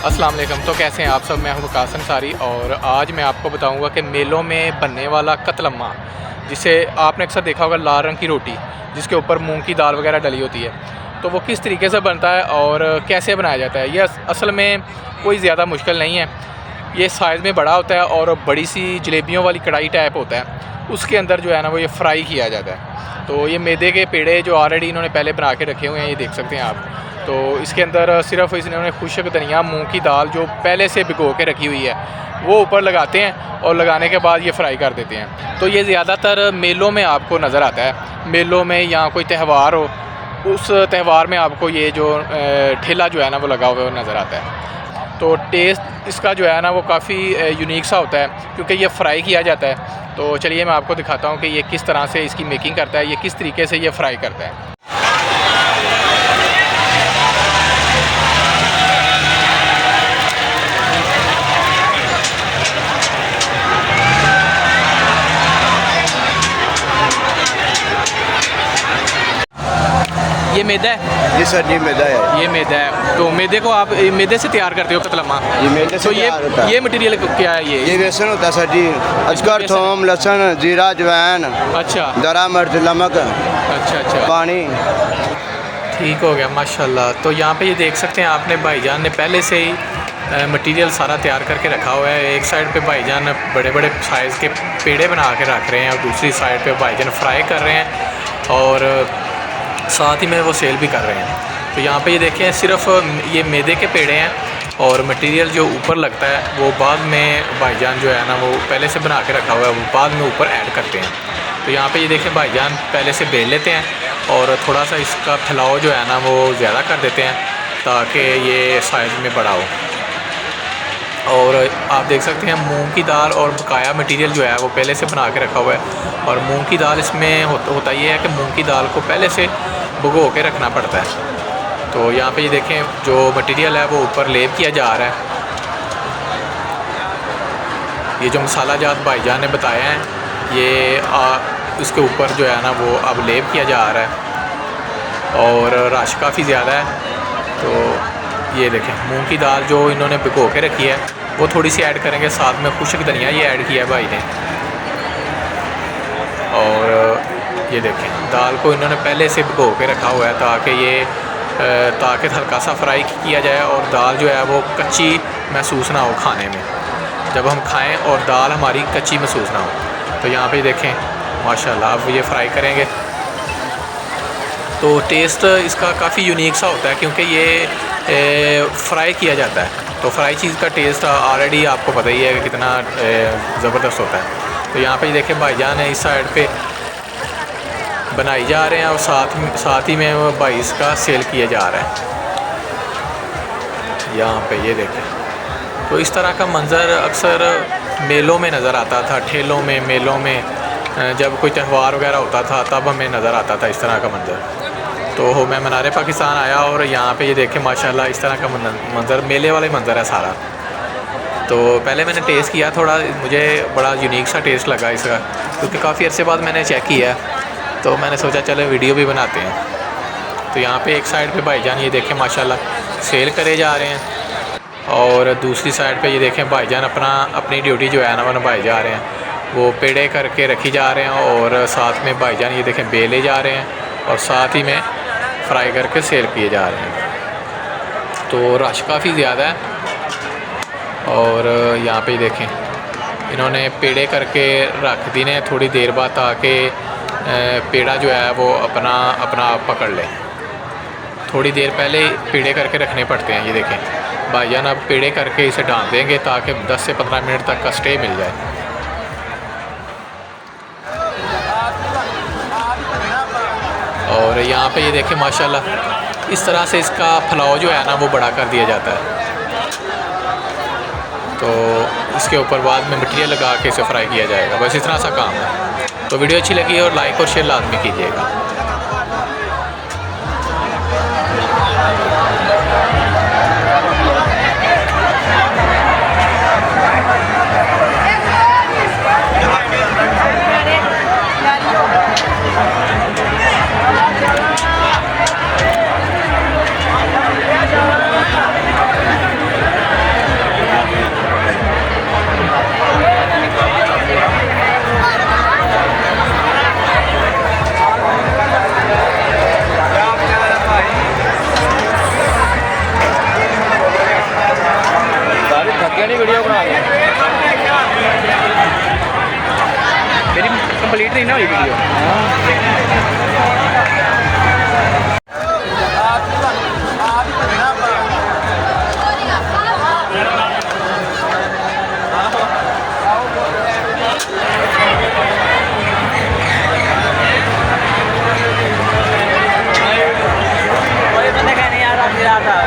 अस्सलाम वालेकुम। तो कैसे हैं आप सब। मैं हूं वकास अंसारी और आज मैं आपको बताऊंगा कि मेलों में बनने वाला कतलम्मा, जिसे आपने अक्सर देखा होगा लाल रंग की रोटी जिसके ऊपर मूंग की दाल वगैरह डली होती है, तो वो किस तरीके से बनता है और कैसे बनाया जाता है। ये असल में कोई ज़्यादा मुश्किल नहीं है। ये साइज़ में बड़ा होता है और बड़ी सी जलेबियों वाली कढ़ाई टाइप होता है, उसके अंदर जो है ना वो ये फ्राई किया जाता है। तो ये मैदे के पेड़े जो ऑलरेडी इन्होंने पहले बना के रखे हुए हैं, ये देख सकते हैं आप। तो इसके अंदर सिर्फ इन्होंने खुशक धनिया, मूंग की दाल जो पहले से भिगो के रखी हुई है वो ऊपर लगाते हैं और लगाने के बाद ये फ्राई कर देते हैं। तो ये ज़्यादातर मेलों में आपको नज़र आता है। मेलों में या कोई त्यौहार हो, उस त्यौहार में आपको ये जो ठेला जो है ना वो लगा हुआ नज़र आता है। तो टेस्ट इसका जो है ना वो काफ़ी यूनिक सा होता है क्योंकि ये फ्राई किया जाता है। तो चलिए मैं आपको दिखाता हूँ कि ये किस तरह से इसकी मेकिंग करता है, ये किस तरीके से ये फ्राई करता है। ये मैदा है? जी सर, ये मैदा है। ये मैदा है। तो मैदे को आप मैदे से तैयार करते हो कतलम्मा? ये मैदे से तो तैयार होता है। ये मटेरियल क्या है? ये बेसन होता है सर जी। अजगर, थोम, लहसुन, जीरा, अजवाइन, अच्छा दरा मिर्च, नमक, अच्छा पानी। ठीक हो गया माशाल्लाह। तो यहाँ पे ये देख सकते हैं आपने, भाईजान ने पहले से ही मटेरियल सारा तैयार करके रखा हुआ है। एक साइड पे भाईजान बड़े बड़े साइज़ के पेड़े बना के रख रहे हैं और दूसरी साइड पे भाईजान फ्राई कर रहे हैं और साथ ही में वो सेल भी कर रहे हैं। तो यहाँ पे ये देखें, सिर्फ ये मैदे के पेड़े हैं और मटेरियल जो ऊपर लगता है वो बाद में भाईजान जो है ना वो पहले से बना के रखा हुआ है, वो बाद में ऊपर ऐड करते हैं। तो यहाँ पे ये देखें, भाईजान पहले से बेल लेते हैं और थोड़ा सा इसका फैलाव जो है ना वो ज़्यादा कर देते हैं ताकि ये साइज़ में बड़ा हो। और आप देख सकते हैं मूंग की दाल और बकाया मटेरियल जो है वो पहले से बना के रखा हुआ है। और मूंग की दाल इसमें होता ये है कि मूंग की दाल को पहले से भिगो के रखना पड़ता है। तो यहाँ पे ये देखें, जो मटेरियल है वो ऊपर लेप किया जा रहा है। ये जो मसाला जात भाईजान ने बताया है ये इसके ऊपर जो है ना वो अब लेप किया जा रहा है और रश काफ़ी ज़्यादा है। तो ये देखें, मूंग की दाल जो इन्होंने भिगो के रखी है वो थोड़ी सी ऐड करेंगे, साथ में खुशक धनिया ये ऐड किया है भाई ने। और ये देखें, दाल को इन्होंने पहले से भिगो के रखा हुआ है ताकि हल्का सा फ्राई किया जाए और दाल जो है वो कच्ची महसूस ना हो खाने में, जब हम खाएं और दाल हमारी कच्ची महसूस ना हो। तो यहाँ पे देखें माशाल्लाह, अब ये फ्राई करेंगे तो टेस्ट इसका काफ़ी यूनिक सा होता है क्योंकि ये फ्राई किया जाता है। तो फ्राई चीज़ का टेस्ट ऑलरेडी आपको पता ही है कि कितना ज़बरदस्त होता है। तो यहाँ पे देखें, भाईजान है इस साइड पे बनाई जा रहे हैं और साथ ही में वो भाई इसका सेल किया जा रहा है। यहाँ पे ये देखें, तो इस तरह का मंज़र अक्सर मेलों में नज़र आता था, ठेलों में, मेलों में जब कोई त्यौहार वगैरह होता था तब हमें नज़र आता था इस तरह का मंज़र। तो मैं मनारे पाकिस्तान आया और यहाँ पे ये देखें माशाल्लाह इस तरह का मंज़र, मेले वाला मंज़र है सारा। तो पहले मैंने टेस्ट किया, थोड़ा मुझे बड़ा यूनिक सा टेस्ट लगा इसका क्योंकि काफ़ी अर्से बाद मैंने चेक किया, तो मैंने सोचा चलो वीडियो भी बनाते हैं। तो यहाँ पे एक साइड पे भाईजान ये देखें माशाल्लाह सेल करे जा रहे हैं और दूसरी साइड पे ये देखें भाईजान अपनी ड्यूटी जो है ना वो निभाए जा रहे हैं। वो पेड़े करके रखी जा रहे हैं और साथ में भाईजान ये देखें बेले जा रहे हैं और साथ ही में फ्राई करके सेल किए जा रहे हैं। तो रश काफ़ी ज़्यादा है और यहाँ पे देखें इन्होंने पेड़े करके रख दी ने थोड़ी देर बाद ताकि पेड़ा जो है वो अपना आप पकड़ ले। थोड़ी देर पहले पेड़े करके रखने पड़ते हैं। ये देखें भाईजान अब पेड़े करके इसे डाल देंगे ताकि 10 से 15 मिनट तक का स्टे मिल जाए। और यहाँ पे ये देखें माशाल्लाह इस तरह से इसका फलाव जो है ना वो बड़ा कर दिया जाता है। तो इसके ऊपर बाद में मटेरियल लगा के इसे फ्राई किया जाएगा, बस इतना सा काम है। तो वीडियो अच्छी लगी और लाइक और शेयर लाजमी कीजिएगा। नहीं ना हुई वीडियो। कोई बंदा नहीं आ रहा